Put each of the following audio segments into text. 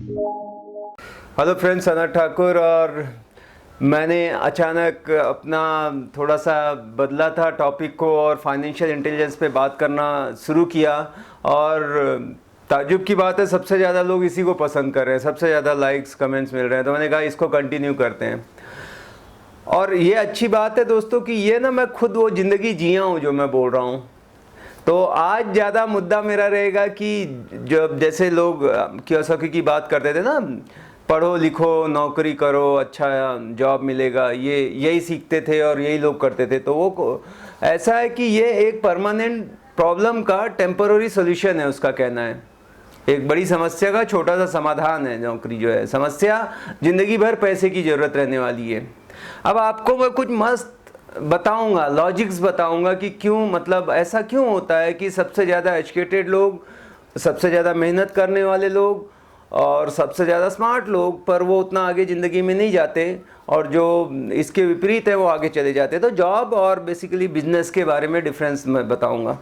Hello friends, अनंत ठाकुर। और मैंने अचानक अपना थोड़ा सा बदला था टॉपिक को और फाइनेंशियल इंटेलिजेंस पे बात करना शुरू किया। और ताज्जुब की बात है, सबसे ज़्यादा लोग इसी को पसंद कर रहे हैं, सबसे ज़्यादा लाइक्स कमेंट्स मिल रहे हैं। तो मैंने कहा इसको कंटिन्यू करते हैं। और ये अच्छी बात है दोस्तों कि ये ना मैं खुद वो ज़िंदगी जिया हूँ जो मैं बोल रहा हूँ। तो आज ज़्यादा मुद्दा मेरा रहेगा कि जब जैसे लोग कियोसाकी की बात करते थे ना, पढ़ो लिखो नौकरी करो अच्छा जॉब मिलेगा, ये यही सीखते थे और यही लोग करते थे। तो वो ऐसा है कि ये एक परमानेंट प्रॉब्लम का टेम्पररी सोल्यूशन है, उसका कहना है। एक बड़ी समस्या का छोटा सा समाधान है नौकरी जो है। समस्या जिंदगी भर पैसे की ज़रूरत रहने वाली है। अब आपको मैं कुछ मस्त बताऊंगा, लॉजिक्स बताऊंगा कि क्यों, मतलब ऐसा क्यों होता है कि सबसे ज़्यादा एजुकेटेड लोग, सबसे ज़्यादा मेहनत करने वाले लोग और सबसे ज़्यादा स्मार्ट लोग, पर वो उतना आगे ज़िंदगी में नहीं जाते, और जो इसके विपरीत है वो आगे चले जाते। तो जॉब और बेसिकली बिजनेस के बारे में डिफरेंस मैं बताऊंगा।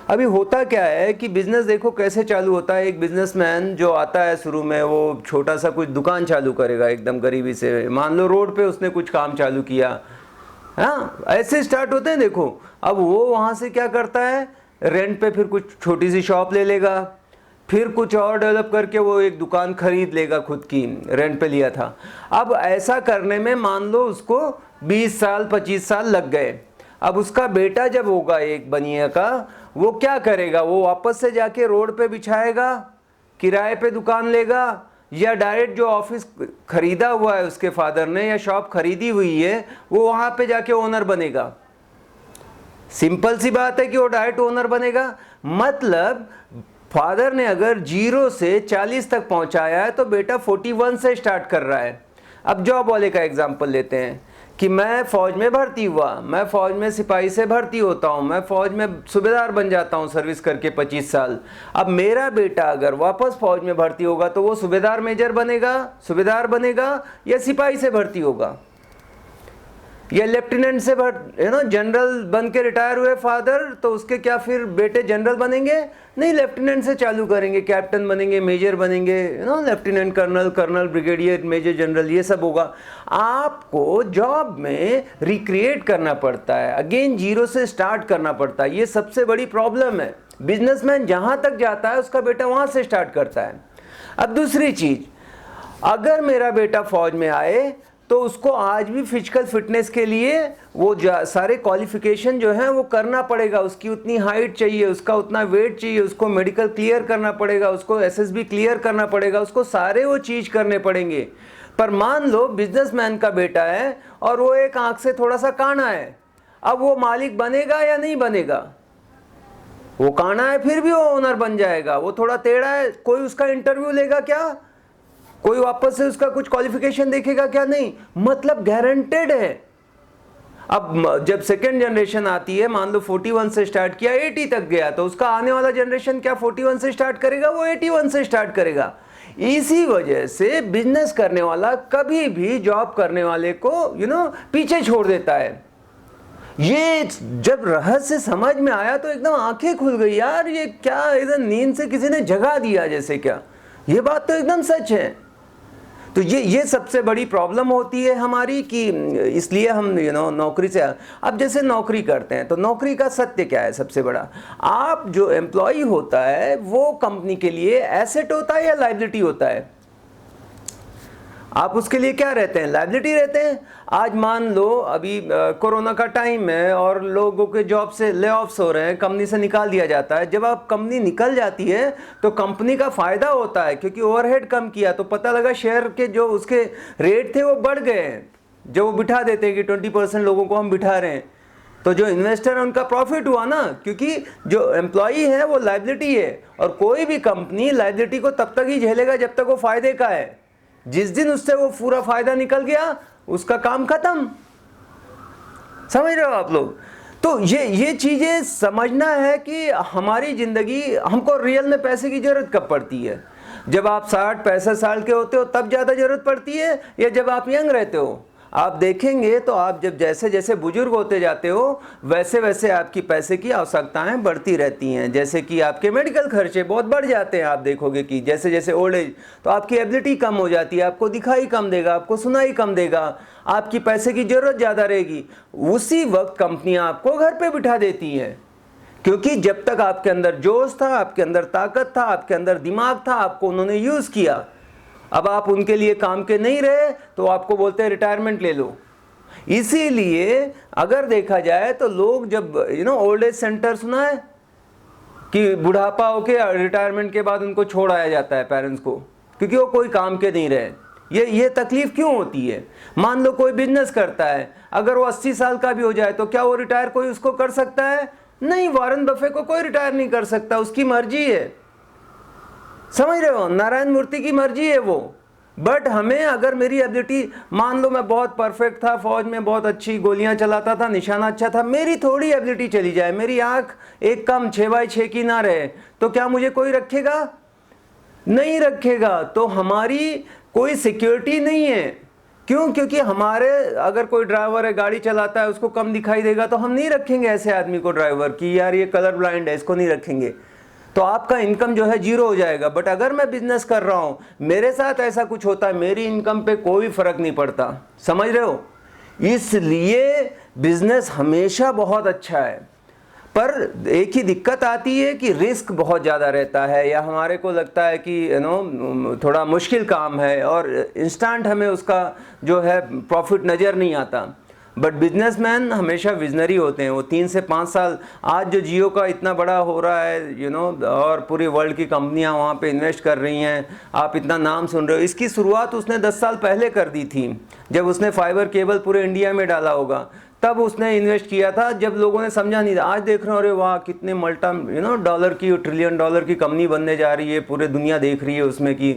अभी होता क्या है कि बिज़नेस देखो कैसे चालू होता है। एक बिजनेसमैन जो आता है शुरू में, वो छोटा सा कुछ दुकान चालू करेगा एकदम गरीबी से। मान लो रोड पे उसने कुछ काम चालू किया, हाँ ऐसे स्टार्ट होते हैं देखो। अब वो वहाँ से क्या करता है, रेंट पे फिर कुछ छोटी सी शॉप ले लेगा, फिर कुछ और डेवलप करके वो एक दुकान खरीद लेगा खुद की, रेंट पे लिया था। अब ऐसा करने में मान लो उसको 20 साल 25 साल लग गए। अब उसका बेटा जब होगा एक बनिया का, वो क्या करेगा, वो वापस से जाके रोड पे बिछाएगा, किराए पे दुकान लेगा, या डायरेक्ट जो ऑफिस खरीदा हुआ है उसके फादर ने या शॉप खरीदी हुई है वो वहां पे जाके ओनर बनेगा। सिंपल सी बात है कि वो डायरेक्ट ओनर बनेगा। मतलब फादर ने अगर 0 से 40 तक पहुंचाया है तो बेटा 41 से स्टार्ट कर रहा है। अब जॉब वाले का एग्जांपल लेते हैं कि मैं फौज में भर्ती हुआ, मैं फौज में सिपाही से भर्ती होता हूँ, मैं फौज में सूबेदार बन जाता हूँ सर्विस करके 25 साल। अब मेरा बेटा अगर वापस फौज में भर्ती होगा तो वो सूबेदार मेजर बनेगा, सूबेदार बनेगा, या सिपाही से भर्ती होगा, या लेफ्टिनेंट से जनरल बन के रिटायर हुए फादर, तो उसके क्या फिर बेटे जनरल बनेंगे? नहीं, लेफ्टिनेंट से चालू करेंगे, कैप्टन बनेंगे, मेजर बनेंगे, lieutenant colonel, colonel, brigadier, major general, ये सब होगा। आपको जॉब में रिक्रिएट करना पड़ता है, अगेन 0 से स्टार्ट करना पड़ता है। ये सबसे बड़ी प्रॉब्लम है। बिजनेसमैन जहां तक जाता है उसका बेटा वहां से स्टार्ट करता है। अब दूसरी चीज, अगर मेरा बेटा फौज में आए तो उसको आज भी फिजिकल फिटनेस के लिए वो सारे क्वालिफिकेशन जो हैं वो करना पड़ेगा। उसकी उतनी हाइट चाहिए, उसका उतना वेट चाहिए, उसको मेडिकल क्लियर करना पड़ेगा, उसको एसएसबी क्लियर करना पड़ेगा, उसको सारे वो चीज़ करने पड़ेंगे। पर मान लो बिजनेसमैन का बेटा है और वो एक आंख से थोड़ा सा काना है, अब वो मालिक बनेगा या नहीं बनेगा? वो काना है फिर भी वो ओनर बन जाएगा। वो थोड़ा टेढ़ा है, कोई उसका इंटरव्यू लेगा क्या? कोई वापस से उसका कुछ क्वालिफिकेशन देखेगा क्या? नहीं। मतलब गारंटेड है। अब जब सेकेंड जनरेशन आती है, मान लो 41 से स्टार्ट किया, 80 तक गया, तो उसका आने वाला जनरेशन क्या 41 से स्टार्ट करेगा? वो 81 से स्टार्ट करेगा। इसी वजह से बिजनेस करने वाला कभी भी जॉब करने वाले को पीछे छोड़ देता है। ये जब रहस्य समझ में आया तो एकदम आंखें खुल गई, यार ये क्या, इधर नींद से किसी ने जगा दिया जैसे। क्या ये बात तो एकदम सच है। तो ये सबसे बड़ी प्रॉब्लम होती है हमारी कि इसलिए हम नौकरी से, अब जैसे नौकरी करते हैं तो नौकरी का सत्य क्या है सबसे बड़ा? आप जो एम्प्लॉय होता है वो कंपनी के लिए एसेट होता है या लायबिलिटी होता है? आप उसके लिए क्या रहते हैं? लायबिलिटी रहते हैं। आज मान लो अभी कोरोना का टाइम है और लोगों के जॉब से ले ऑफ्स हो रहे हैं, कंपनी से निकाल दिया जाता है। जब आप कंपनी निकल जाती है तो कंपनी का फायदा होता है, क्योंकि ओवरहेड कम किया तो पता लगा शेयर के जो उसके रेट थे वो बढ़ गए हैं। जब वो बिठा देते हैं कि 20% लोगों को हम बिठा रहे हैं, तो जो इन्वेस्टर है उनका प्रॉफिट हुआ ना, क्योंकि जो एम्प्लॉई है वो लायबिलिटी है। और कोई भी कंपनी लायबिलिटी को तब तक ही झेलेगा जब तक वो फायदे का है। जिस दिन उससे वो पूरा फायदा निकल गया उसका काम खत्म। समझ रहे हो आप लोग? तो ये चीजें समझना है कि हमारी जिंदगी, हमको रियल में पैसे की जरूरत कब पड़ती है? जब आप 60-65 साल के होते हो तब ज्यादा जरूरत पड़ती है, या जब आप यंग रहते हो? आप देखेंगे तो आप जब जैसे जैसे बुजुर्ग होते जाते हो वैसे वैसे आपकी पैसे की आवश्यकताएं बढ़ती रहती हैं। जैसे कि आपके मेडिकल खर्चे बहुत बढ़ जाते हैं। आप देखोगे कि जैसे जैसे ओल्ड एज तो आपकी एबिलिटी कम हो जाती है, आपको दिखाई कम देगा, आपको सुनाई कम देगा, आपकी पैसे की ज़रूरत ज़्यादा रहेगी। उसी वक्त कंपनियां आपको घर पे बिठा देती हैं, क्योंकि जब तक आपके अंदर जोश था, आपके अंदर ताकत था, आपके अंदर दिमाग था, आपको उन्होंने यूज़ किया। अब आप उनके लिए काम के नहीं रहे तो आपको बोलते हैं रिटायरमेंट ले लो। इसीलिए अगर देखा जाए तो लोग जब ओल्ड एज सेंटर सुना है कि बुढ़ापा होके रिटायरमेंट के बाद उनको छोड़ आया जाता है पेरेंट्स को, क्योंकि वो कोई काम के नहीं रहे। ये तकलीफ क्यों होती है? मान लो कोई बिजनेस करता है, अगर वो 80 साल का भी हो जाए तो क्या वो रिटायर कोई उसको कर सकता है? नहीं, वॉरेन बफे को कोई रिटायर नहीं कर सकता, उसकी मर्जी है। समझ रहे हो? नारायण मूर्ति की मर्जी है वो। बट हमें अगर मेरी एबिलिटी, मान लो मैं बहुत परफेक्ट था, फौज में बहुत अच्छी गोलियां चलाता था, निशाना अच्छा था, मेरी थोड़ी एबिलिटी चली जाए, मेरी आंख एक कम 6x6 की ना रहे, तो क्या मुझे कोई रखेगा? नहीं रखेगा। तो हमारी कोई सिक्योरिटी नहीं है। क्यों? क्योंकि हमारे अगर कोई ड्राइवर है, गाड़ी चलाता है, उसको कम दिखाई देगा तो हम नहीं रखेंगे ऐसे आदमी को ड्राइवर कि यार ये कलर ब्लाइंड है, इसको नहीं रखेंगे, तो आपका इनकम जो है जीरो हो जाएगा। बट अगर मैं बिजनेस कर रहा हूं, मेरे साथ ऐसा कुछ होता है, मेरी इनकम पे कोई फर्क नहीं पड़ता। समझ रहे हो? इसलिए बिजनेस हमेशा बहुत अच्छा है, पर एक ही दिक्कत आती है कि रिस्क बहुत ज़्यादा रहता है, या हमारे को लगता है कि थोड़ा मुश्किल काम है और इंस्टेंट हमें उसका जो है प्रॉफिट नज़र नहीं आता। बट बिजनेसमैन हमेशा विजनरी होते हैं। वो 3 से 5 साल, आज जो जियो का इतना बड़ा हो रहा है और पूरी वर्ल्ड की कंपनियां वहाँ पे इन्वेस्ट कर रही हैं, आप इतना नाम सुन रहे हो, इसकी शुरुआत उसने 10 साल पहले कर दी थी, जब उसने फाइबर केबल पूरे इंडिया में डाला होगा, तब उसने इन्वेस्ट किया था, जब लोगों ने समझा नहीं था। आज देख रहे हो, अरे वाह कितने डॉलर की, ट्रिलियन डॉलर की कंपनी बनने जा रही है, पूरे दुनिया देख रही है उसमें कि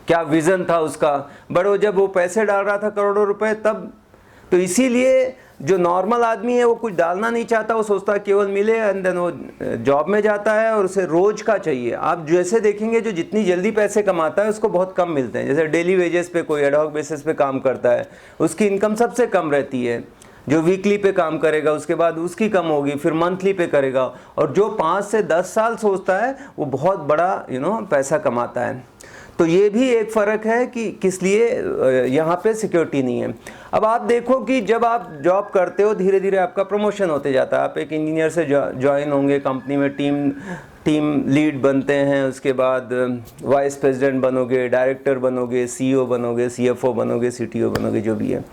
क्या विज़न था उसका। बट वो जब वो पैसे डाल रहा था करोड़ों रुपए तब, तो इसीलिए जो नॉर्मल आदमी है वो कुछ डालना नहीं चाहता, वो सोचता है केवल मिले, एंड देन वो जॉब में जाता है और उसे रोज का चाहिए। आप जैसे देखेंगे जो जितनी जल्दी पैसे कमाता है उसको बहुत कम मिलते हैं। जैसे डेली वेजेस पे कोई एडहॉक बेसिस पे काम करता है, उसकी इनकम सबसे कम रहती है। जो वीकली पे काम करेगा उसके बाद उसकी कम होगी, फिर मंथली पे करेगा, और जो 5 से 10 साल सोचता है वो बहुत बड़ा पैसा कमाता है। तो ये भी एक फ़र्क है कि किस लिए यहाँ पे सिक्योरिटी नहीं है। अब आप देखो कि जब आप जॉब करते हो धीरे धीरे आपका प्रमोशन होते जाता है। आप एक इंजीनियर से ज्वाइन होंगे कंपनी में, टीम लीड बनते हैं, उसके बाद वाइस प्रेसिडेंट बनोगे, डायरेक्टर बनोगे, सीईओ बनोगे, सीएफओ बनोगे, सीटीओ बनोगे, जो भी है।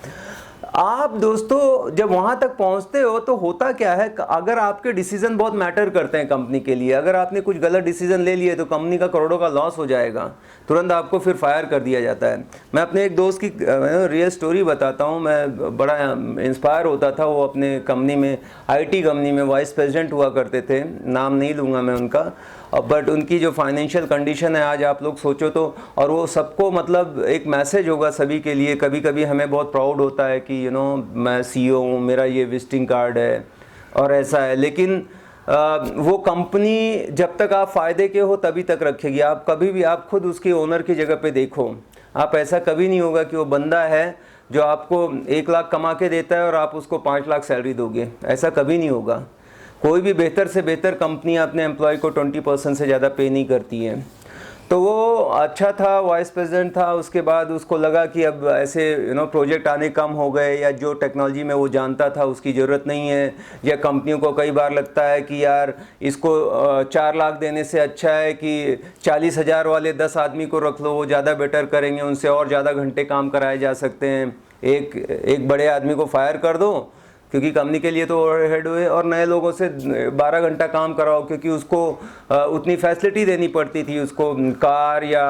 आप दोस्तों जब वहाँ तक पहुँचते हो तो होता क्या है, अगर आपके डिसीजन बहुत मैटर करते हैं कंपनी के लिए, अगर आपने कुछ गलत डिसीजन ले लिए तो कंपनी का करोड़ों का लॉस हो जाएगा, तुरंत आपको फिर फायर कर दिया जाता है। मैं अपने एक दोस्त की रियल स्टोरी बताता हूँ। मैं बड़ा इंस्पायर होता था, वो अपने कंपनी में, आईटी कंपनी में वाइस प्रेसिडेंट हुआ करते थे, नाम नहीं लूँगा मैं उनका, बट उनकी जो फाइनेंशियल कंडीशन है आज आप लोग सोचो तो, और वो सबको मतलब एक मैसेज होगा सभी के लिए। कभी कभी हमें बहुत प्राउड होता है कि मैं सीईओ हूँ, मेरा ये विजिटिंग कार्ड है और ऐसा है, लेकिन वो कंपनी जब तक आप फ़ायदे के हो तभी तक रखेगी। आप कभी भी, आप खुद उसके ओनर की जगह पे देखो, आप ऐसा कभी नहीं होगा कि वो बंदा है जो आपको 1 लाख कमा के देता है और आप उसको 5 लाख सैलरी दोगे, ऐसा कभी नहीं होगा। कोई भी बेहतर से बेहतर कंपनी अपने एम्प्लॉय को 20% से ज़्यादा पे नहीं करती है। तो वो अच्छा था, वाइस प्रेसिडेंट था, उसके बाद उसको लगा कि अब ऐसे प्रोजेक्ट आने कम हो गए, या जो टेक्नोलॉजी में वो जानता था उसकी ज़रूरत नहीं है, या कंपनियों को कई बार लगता है कि यार इसको 4 लाख देने से अच्छा है कि 40,000 वाले 10 आदमी को रख लो, वो ज़्यादा बेटर करेंगे, उनसे और ज़्यादा घंटे काम कराए जा सकते हैं, एक बड़े आदमी को फायर कर दो क्योंकि कंपनी के लिए तो ओवरहेड हुए, और नए लोगों से 12 घंटा काम कराओ, क्योंकि उसको उतनी फैसिलिटी देनी पड़ती थी, उसको कार या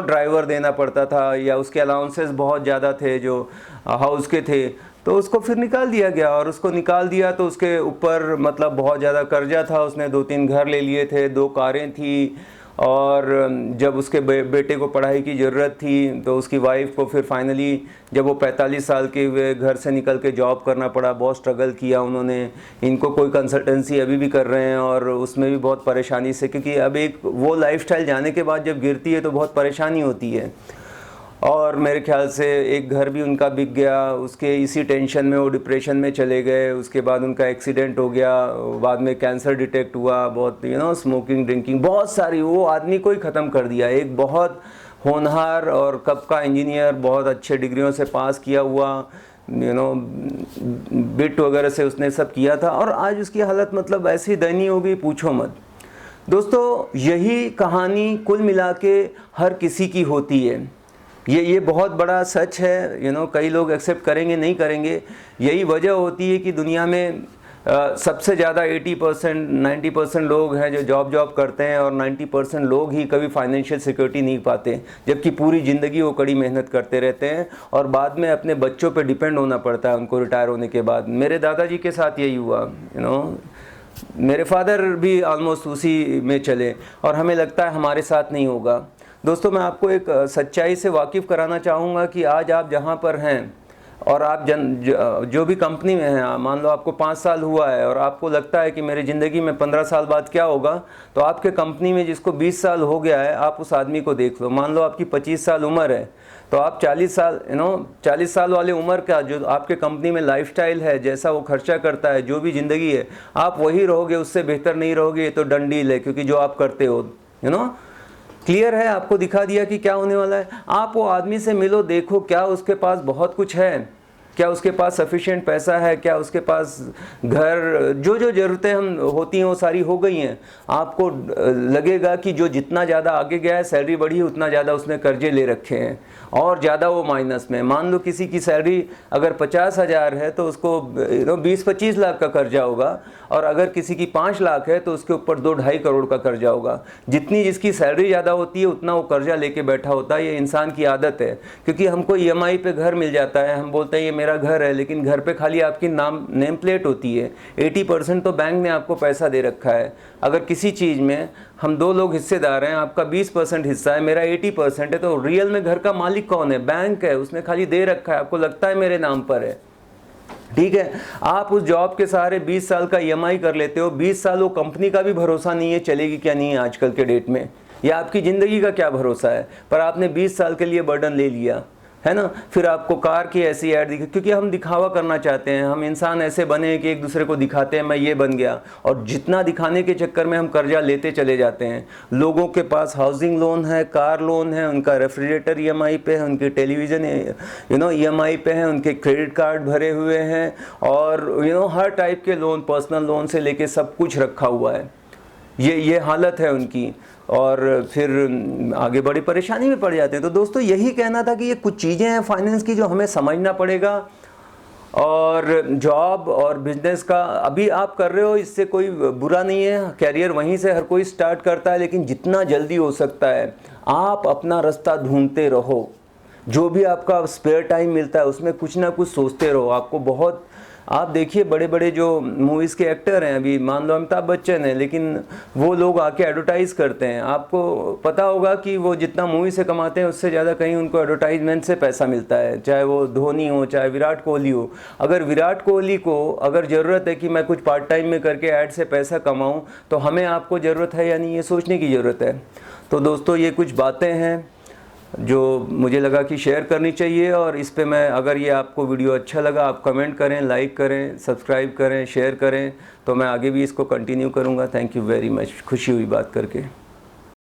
ड्राइवर देना पड़ता था, या उसके अलाउंसेस बहुत ज़्यादा थे जो हाउस के थे, तो उसको फिर निकाल दिया गया। और उसको निकाल दिया तो उसके ऊपर मतलब बहुत ज़्यादा कर्जा था, उसने 2-3 घर ले लिए थे, 2 कारें थी, और जब उसके बेटे को पढ़ाई की ज़रूरत थी तो उसकी वाइफ को फिर फाइनली जब वो 45 साल के हुए घर से निकल के जॉब करना पड़ा, बहुत स्ट्रगल किया उन्होंने। इनको कोई कंसल्टेंसी अभी भी कर रहे हैं और उसमें भी बहुत परेशानी से, क्योंकि अब एक वो लाइफस्टाइल जाने के बाद जब गिरती है तो बहुत परेशानी होती है। और मेरे ख्याल से एक घर भी उनका बिक गया, उसके इसी टेंशन में वो डिप्रेशन में चले गए। उसके बाद उनका एक्सीडेंट हो गया, बाद में कैंसर डिटेक्ट हुआ, बहुत स्मोकिंग ड्रिंकिंग बहुत सारी, वो आदमी को ही ख़त्म कर दिया। एक बहुत होनहार और कब का इंजीनियर, बहुत अच्छे डिग्रियों से पास किया हुआ, बिट वगैरह से उसने सब किया था, और आज उसकी हालत मतलब ऐसी दयनीय हो गई, पूछो मत। दोस्तों यही कहानी कुल मिला के हर किसी की होती है। ये बहुत बड़ा सच है, कई लोग एक्सेप्ट करेंगे नहीं करेंगे। यही वजह होती है कि दुनिया में सबसे ज़्यादा 80% 90% लोग हैं जो जॉब करते हैं, और 90% लोग ही कभी फाइनेंशियल सिक्योरिटी नहीं पाते, जबकि पूरी ज़िंदगी वो कड़ी मेहनत करते रहते हैं और बाद में अपने बच्चों पे डिपेंड होना पड़ता है उनको रिटायर होने के बाद। मेरे दादाजी के साथ यही हुआ, मेरे फादर भी ऑलमोस्ट उसी में चले, और हमें लगता है हमारे साथ नहीं होगा। दोस्तों मैं आपको एक सच्चाई से वाकिफ़ कराना चाहूँगा कि आज आप जहाँ पर हैं और आप जो भी कंपनी में हैं, मान लो आपको 5 साल हुआ है और आपको लगता है कि मेरी ज़िंदगी में 15 साल बाद क्या होगा, तो आपके कंपनी में जिसको 20 साल हो गया है, आप उस आदमी को देख लो। मान लो आपकी 25 साल उम्र है, तो आप 40 साल 40 साल वाले उम्र का जो आपके कंपनी में लाइफस्टाइल है, जैसा वो खर्चा करता है, जो भी ज़िंदगी है, आप वही रहोगे, उससे बेहतर नहीं रहोगे। ये तो डन डील है, क्योंकि जो आप करते हो क्लियर है, आपको दिखा दिया कि क्या होने वाला है। आप वो आदमी से मिलो, देखो क्या उसके पास बहुत कुछ है, क्या उसके पास सफिशिएंट पैसा है, क्या उसके पास घर, जो ज़रूरतें हम होती हैं वो सारी हो गई हैं। आपको लगेगा कि जो जितना ज़्यादा आगे गया है, सैलरी बढ़ी, उतना ज़्यादा उसने कर्जे ले रखे हैं और ज़्यादा वो माइनस में। मान लो किसी की सैलरी अगर 50,000 है तो उसको 20-25 लाख का कर्जा होगा, और अगर किसी की 5 लाख है तो उसके ऊपर 2-2.5 करोड़ का कर्जा होगा। जितनी जिसकी सैलरी ज़्यादा होती है उतना वो कर्जा लेके बैठा होता है। ये इंसान की आदत है, क्योंकि हमको EMI पे घर मिल जाता है, हम बोलते हैं ये मेरा घर है, लेकिन घर पे खाली आपकी नेम प्लेट होती है। 80% तो बैंक ने आपको पैसा दे रखा है। अगर किसी चीज़ में हम 2 लोग हिस्सेदार हैं, आपका 20% हिस्सा है, मेरा 80% है, तो रियल में घर का मालिक कौन है? बैंक है, उसने खाली दे रखा है, आपको लगता है मेरे नाम पर है, ठीक है। आप उस जॉब के सहारे 20 साल का EMI कर लेते हो। 20 साल वो कंपनी का भी भरोसा नहीं है चलेगी क्या नहीं है आजकल के डेट में, या आपकी ज़िंदगी का क्या भरोसा है, पर आपने 20 साल के लिए बर्डन ले लिया है ना। फिर आपको कार की ऐसी ऐड दिखे, क्योंकि हम दिखावा करना चाहते हैं। हम इंसान ऐसे बने कि एक दूसरे को दिखाते हैं मैं ये बन गया, और जितना दिखाने के चक्कर में हम कर्जा लेते चले जाते हैं। लोगों के पास हाउसिंग लोन है, कार लोन है, उनका रेफ्रिजरेटर EMI पे है, उनके टेलीविज़न EMI पे है, उनके क्रेडिट कार्ड भरे हुए हैं, और हर टाइप के लोन, पर्सनल लोन से लेके सब कुछ रखा हुआ है। ये हालत है उनकी, और फिर आगे बड़ी परेशानी में पड़ जाते हैं। तो दोस्तों यही कहना था कि ये कुछ चीज़ें हैं फाइनेंस की जो हमें समझना पड़ेगा। और जॉब और बिजनेस का अभी आप कर रहे हो, इससे कोई बुरा नहीं है, कैरियर वहीं से हर कोई स्टार्ट करता है, लेकिन जितना जल्दी हो सकता है आप अपना रास्ता ढूंढते रहो। जो भी आपका स्पेयर टाइम मिलता है उसमें कुछ ना कुछ सोचते रहो। आपको बहुत, आप देखिए बड़े बड़े जो मूवीज़ के एक्टर हैं, अभी मान लो अमिताभ बच्चन है, लेकिन वो लोग आके एडवर्टाइज़ करते हैं। आपको पता होगा कि वो जितना मूवी से कमाते हैं उससे ज़्यादा कहीं उनको एडवर्टाइजमेंट से पैसा मिलता है, चाहे वो धोनी हो चाहे विराट कोहली हो। अगर विराट कोहली को अगर ज़रूरत है कि मैं कुछ पार्ट टाइम में करके ऐड से पैसा कमाऊँ, तो हमें आपको ज़रूरत है या नहीं, ये सोचने की ज़रूरत है। तो दोस्तों ये कुछ बातें हैं जो मुझे लगा कि शेयर करनी चाहिए, और इस पे मैं, अगर ये आपको वीडियो अच्छा लगा, आप कमेंट करें, लाइक करें, सब्सक्राइब करें, शेयर करें, तो मैं आगे भी इसको कंटिन्यू करूँगा। थैंक यू वेरी मच, खुशी हुई बात करके।